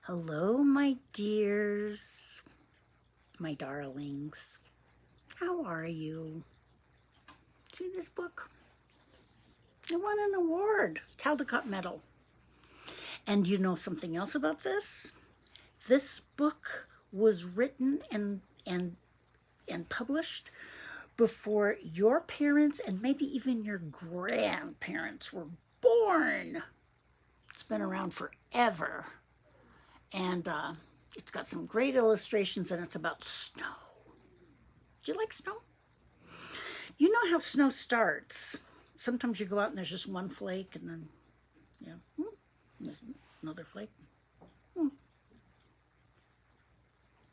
Hello, my dears, my darlings. How are you? See this book? It won an award, Caldecott Medal. And you know something else about this? This book was written and published before your parents and maybe even your grandparents were born. It's been around forever. And it's got some great illustrations, and it's about snow. Do you like snow? You know how snow starts. Sometimes you go out and there's just one flake, and then, there's another flake.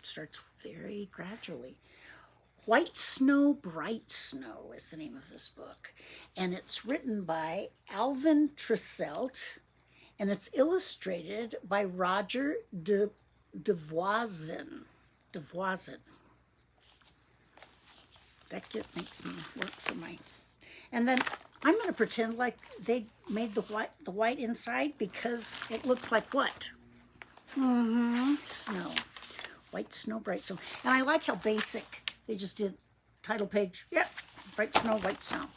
Starts very gradually. White Snow, Bright Snow is the name of this book. And it's written by Alvin Tresselt, and it's illustrated by Roger Devoisin. That makes me work for my... And then I'm going to pretend like they made the white inside, because it looks like what? Snow. White Snow, Bright Snow. And I like how basic they just did. Title page. Yep. Bright Snow, White Snow.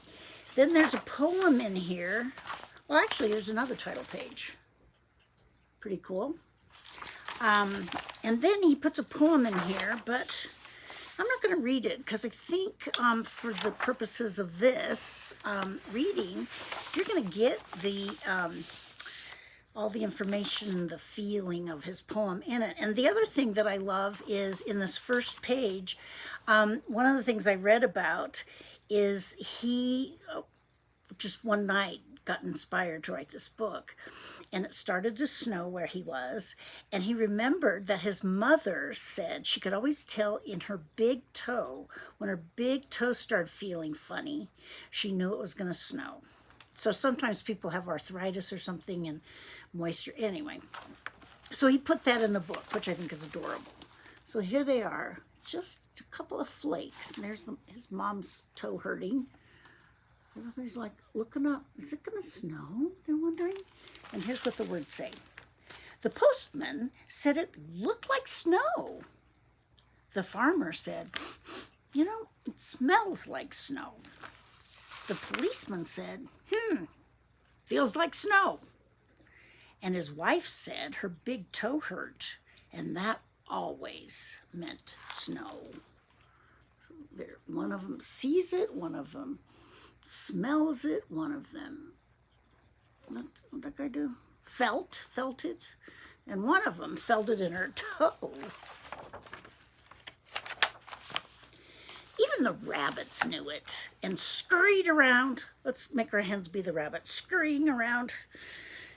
Then there's a poem in here. Well, actually, there's another title page. Pretty cool. And then he puts a poem in here, but I'm not going to read it, because I think for the purposes of this reading, you're going to get the all the information, the feeling of his poem in it. And the other thing that I love is in this first page, one of the things I read about is he just one night got inspired to write this book, and it started to snow where he was, and he remembered that his mother said she could always tell in her big toe, when her big toe started feeling funny, she knew it was going to snow. So sometimes people have arthritis or something and moisture. Anyway, so he put that in the book, which I think is adorable. So here they are, just a couple of flakes. And there's his mom's toe hurting. Everybody's like looking up. Is it going to snow? They're wondering. And here's what the words say. The postman said it looked like snow. The farmer said, it smells like snow. The policeman said, feels like snow. And his wife said her big toe hurt, and that always meant snow. So one of them sees it, one of them smells it, one of them, what that guy do? Felt it, and one of them felt it in her toe. Even the rabbits knew it and scurried around. Let's make our hens be the rabbits, scurrying around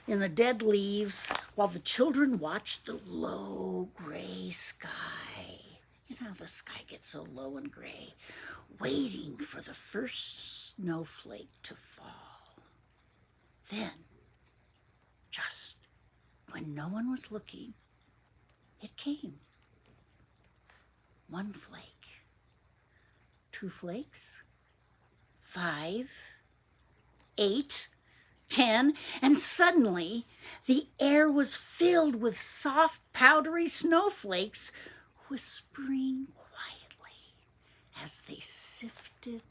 in the dead leaves while the children watched the low gray sky. You know how the sky gets so low and gray, waiting for the first snowflake to fall. Then, just when no one was looking, it came. One flake. 2 flakes, 5, 8, 10, and suddenly the air was filled with soft, powdery snowflakes whispering quietly as they sifted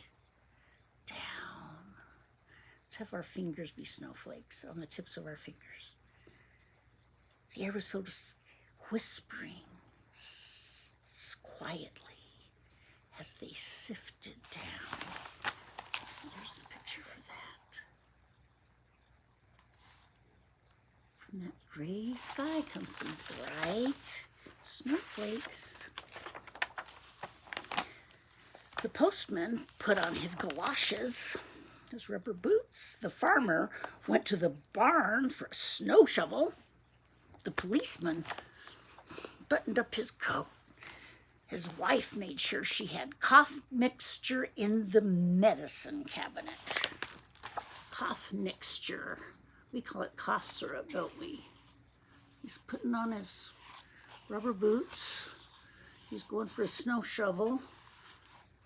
down. Let's have our fingers be snowflakes on the tips of our fingers. The air was filled with whispering quietly as they sifted down. There's the picture for that. From that gray sky comes some bright snowflakes. The postman put on his galoshes, his rubber boots. The farmer went to the barn for a snow shovel. The policeman buttoned up his coat. His wife made sure she had cough mixture in the medicine cabinet. Cough mixture. We call it cough syrup, don't we? He's putting on his rubber boots. He's going for a snow shovel.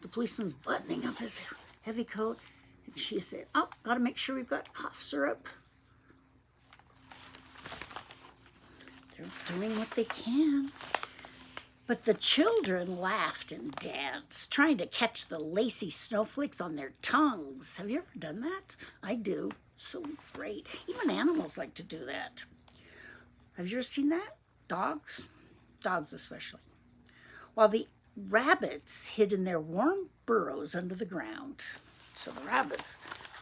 The policeman's buttoning up his heavy coat. And she said, got to make sure we've got cough syrup. They're doing what they can. But the children laughed and danced, trying to catch the lacy snowflakes on their tongues. Have you ever done that? I do. So great. Even animals like to do that. Have you ever seen that? Dogs? Dogs especially. While the rabbits hid in their warm burrows under the ground. So the rabbits,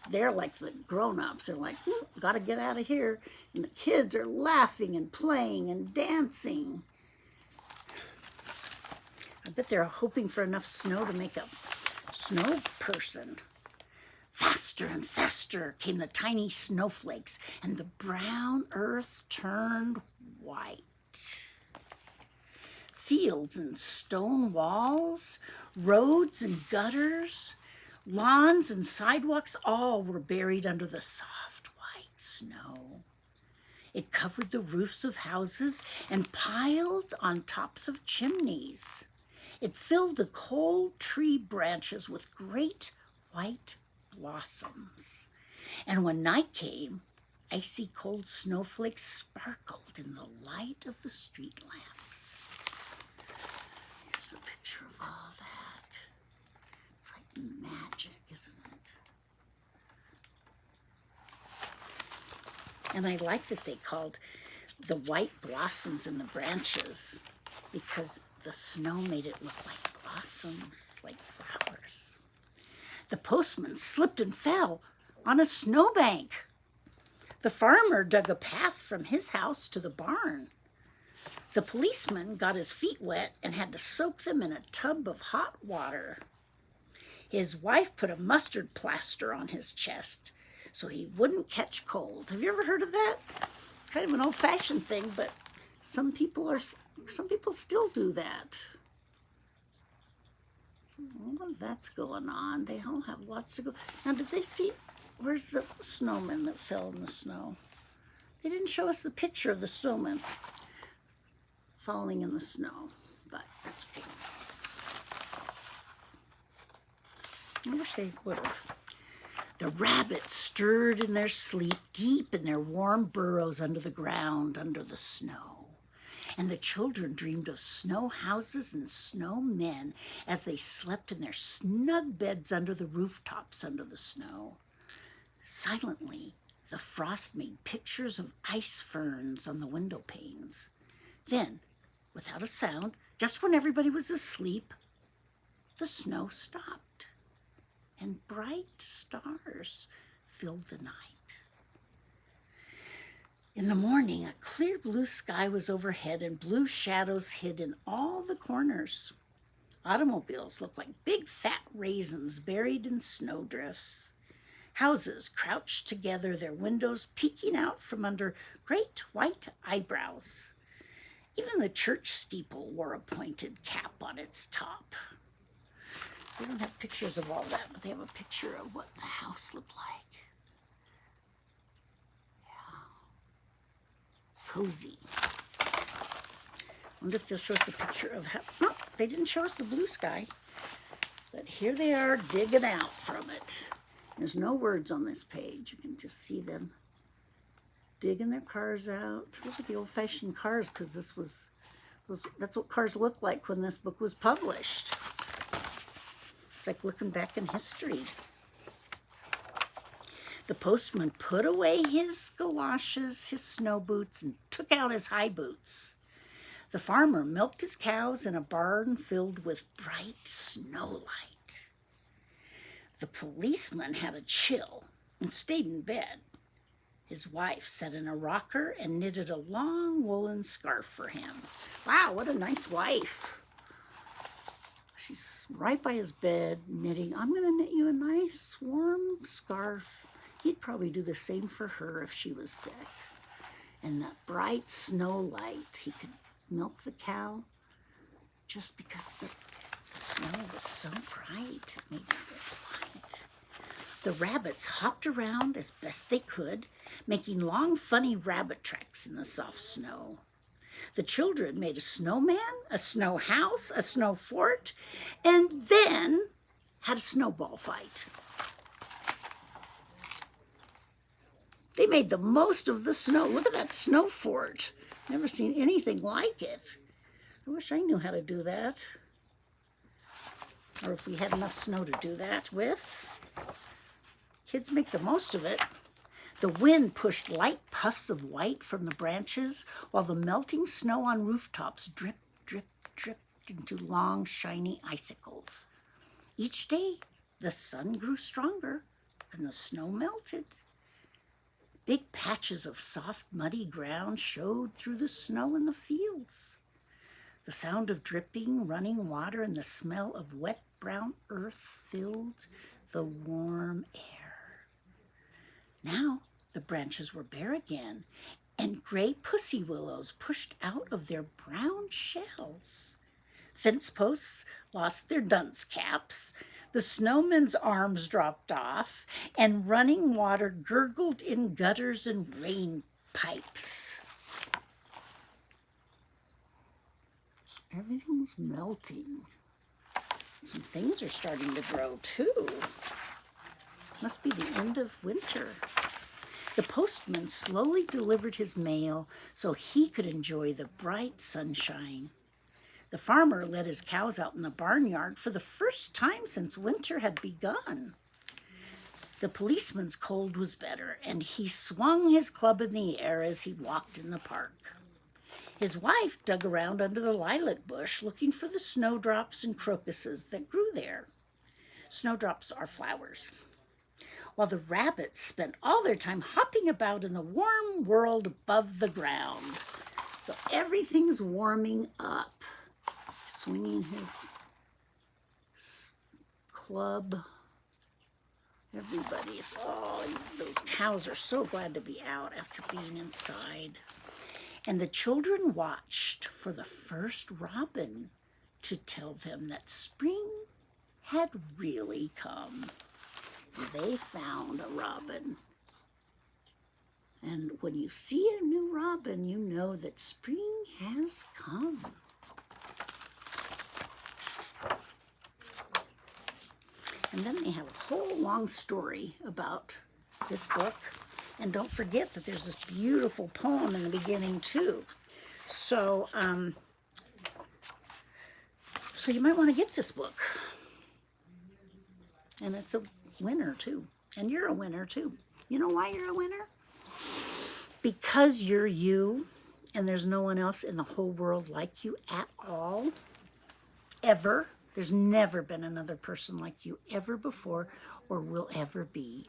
they're like the grown-ups. They're like, gotta get out of here. And the kids are laughing and playing and dancing. I bet they're hoping for enough snow to make a snow person. Faster and faster came the tiny snowflakes, and the brown earth turned white. Fields and stone walls, roads and gutters, lawns and sidewalks, all were buried under the soft white snow. It covered the roofs of houses and piled on tops of chimneys. It filled the cold tree branches with great white blossoms. And when night came, icy cold snowflakes sparkled in the light of the street lamps. Here's a picture of all that. It's like magic, isn't it? And I like that they called the white blossoms in the branches because the snow made it look like blossoms, like flowers. The postman slipped and fell on a snowbank. The farmer dug a path from his house to the barn. The policeman got his feet wet and had to soak them in a tub of hot water. His wife put a mustard plaster on his chest so he wouldn't catch cold. Have you ever heard of that? It's kind of an old-fashioned thing, but some people still do that. Well, that's going on. They all have lots to go. Now, did they see, where's the snowman that fell in the snow? They didn't show us the picture of the snowman falling in the snow, but that's okay. I wish they would have. The rabbits stirred in their sleep deep in their warm burrows under the ground, under the snow. And the children dreamed of snow houses and snow men as they slept in their snug beds under the rooftops under the snow. Silently, the frost made pictures of ice ferns on the window panes. Then, without a sound, just when everybody was asleep, the snow stopped, and bright stars filled the night. In the morning, a clear blue sky was overhead and blue shadows hid in all the corners. Automobiles looked like big fat raisins buried in snowdrifts. Houses crouched together, their windows peeking out from under great white eyebrows. Even the church steeple wore a pointed cap on its top. They don't have pictures of all that, but they have a picture of what the house looked like. Cozy. Wonder if they'll show us a picture of how. No, they didn't show us the blue sky. But here they are digging out from it. There's no words on this page. You can just see them digging their cars out. Look at the old-fashioned cars, because that's what cars looked like when this book was published. It's like looking back in history. The postman put away his galoshes, his snow boots, and took out his high boots. The farmer milked his cows in a barn filled with bright snowlight. The policeman had a chill and stayed in bed. His wife sat in a rocker and knitted a long woolen scarf for him. Wow, what a nice wife. She's right by his bed knitting. I'm going to knit you a nice warm scarf. He'd probably do the same for her if she was sick. And that bright snow light, he could milk the cow just because the snow was so bright. It made it light. The rabbits hopped around as best they could, making long, funny rabbit tracks in the soft snow. The children made a snowman, a snow house, a snow fort, and then had a snowball fight. They made the most of the snow. Look at that snow fort. Never seen anything like it. I wish I knew how to do that. Or if we had enough snow to do that with. Kids make the most of it. The wind pushed light puffs of white from the branches, while the melting snow on rooftops dripped, dripped, dripped into long, shiny icicles. Each day, the sun grew stronger and the snow melted. Big patches of soft, muddy ground showed through the snow in the fields. The sound of dripping, running water and the smell of wet brown earth filled the warm air. Now the branches were bare again, and gray pussy willows pushed out of their brown shells. Fence posts lost their dunce caps, the snowmen's arms dropped off, and running water gurgled in gutters and rain pipes. Everything's melting. Some things are starting to grow too. Must be the end of winter. The postman slowly delivered his mail so he could enjoy the bright sunshine. The farmer let his cows out in the barnyard for the first time since winter had begun. The policeman's cold was better, and he swung his club in the air as he walked in the park. His wife dug around under the lilac bush looking for the snowdrops and crocuses that grew there. Snowdrops are flowers. While the rabbits spent all their time hopping about in the warm world above the ground. So everything's warming up. Swinging his club. Everybody's, those cows are so glad to be out after being inside. And the children watched for the first robin to tell them that spring had really come. They found a robin. And when you see a new robin, you know that spring has come. And then they have a whole long story about this book. And don't forget that there's this beautiful poem in the beginning too. So, so you might want to get this book. And it's a winner too. And you're a winner too. You know why you're a winner? Because you're you, and there's no one else in the whole world like you at all, ever. There's never been another person like you ever before or will ever be.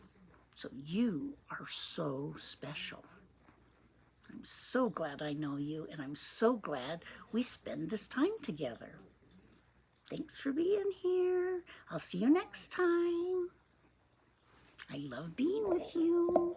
So you are so special. I'm so glad I know you, and I'm so glad we spend this time together. Thanks for being here. I'll see you next time. I love being with you.